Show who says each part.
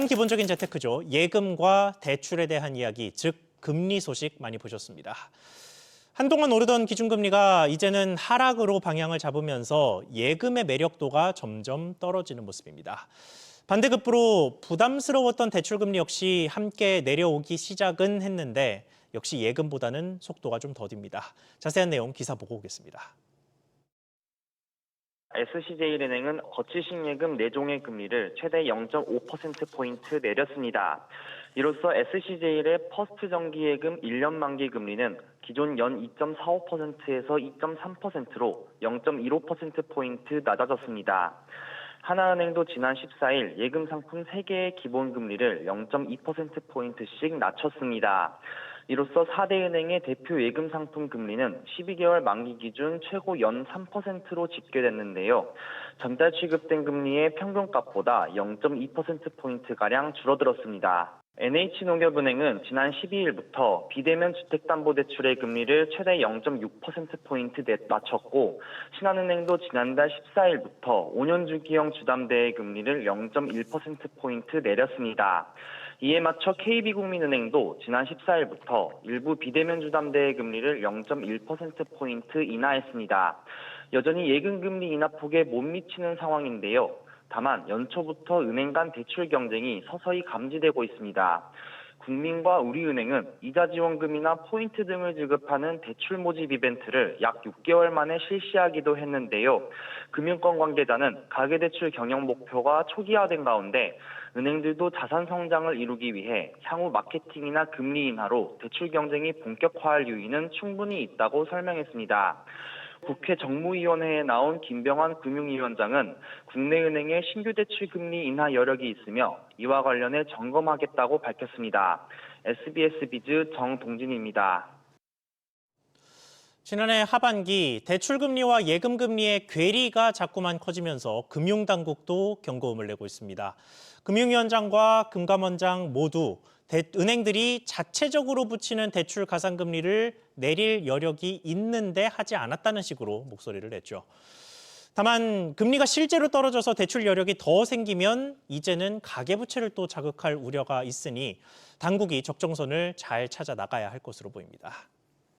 Speaker 1: 기본적인 재테크죠. 예금과 대출에 대한 이야기, 즉 금리 소식 많이 보셨습니다. 한동안 오르던 기준금리가 이제는 하락으로 방향을 잡으면서 예금의 매력도가 점점 떨어지는 모습입니다. 반대급부로 부담스러웠던 대출금리 역시 함께 내려오기 시작은 했는데 역시 예금보다는 속도가 좀 더딥니다. 자세한 내용 기사 보고 오겠습니다.
Speaker 2: SC제일은행은 거치식 예금 4종의 금리를 최대 0.5%포인트 내렸습니다. 이로써 SC제일의 퍼스트 정기예금 1년 만기 금리는 기존 연 2.45%에서 2.3%로 0.15%포인트 낮아졌습니다. 하나은행도 지난 14일 예금 상품 3개의 기본 금리를 0.2%포인트씩 낮췄습니다. 이로써 4대 은행의 대표 예금 상품 금리는 12개월 만기 기준 최고 연 3%로 집계됐는데요. 전달 취급된 금리의 평균값보다 0.2%포인트가량 줄어들었습니다. NH농협은행은 지난 12일부터 비대면 주택담보대출의 금리를 최대 0.6%포인트 낮췄고 신한은행도 지난달 14일부터 5년 주기형 주담대의 금리를 0.1%포인트 내렸습니다. 이에 맞춰 KB국민은행도 지난 14일부터 일부 비대면 주담대의 금리를 0.1%포인트 인하했습니다. 여전히 예금금리 인하폭에 못 미치는 상황인데요. 다만 연초부터 은행 간 대출 경쟁이 서서히 감지되고 있습니다. 국민과 우리은행은 이자지원금이나 포인트 등을 지급하는 대출 모집 이벤트를 약 6개월 만에 실시하기도 했는데요. 금융권 관계자는 가계대출 경영 목표가 초기화된 가운데 은행들도 자산 성장을 이루기 위해 향후 마케팅이나 금리 인하로 대출 경쟁이 본격화할 요인은 충분히 있다고 설명했습니다. 국회 정무위원회에 나온 김병환 금융위원장은 국내 은행의 신규 대출 금리 인하 여력이 있으며 이와 관련해 점검하겠다고 밝혔습니다. SBS 비즈 정동진입니다.
Speaker 1: 지난해 하반기 대출금리와 예금금리의 괴리가 자꾸만 커지면서 금융당국도 경고음을 내고 있습니다. 금융위원장과 금감원장 모두 은행들이 자체적으로 붙이는 대출 가산금리를 내릴 여력이 있는데 하지 않았다는 식으로 목소리를 냈죠. 다만 금리가 실제로 떨어져서 대출 여력이 더 생기면 이제는 가계부채를 또 자극할 우려가 있으니 당국이 적정선을 잘 찾아 나가야 할 것으로 보입니다.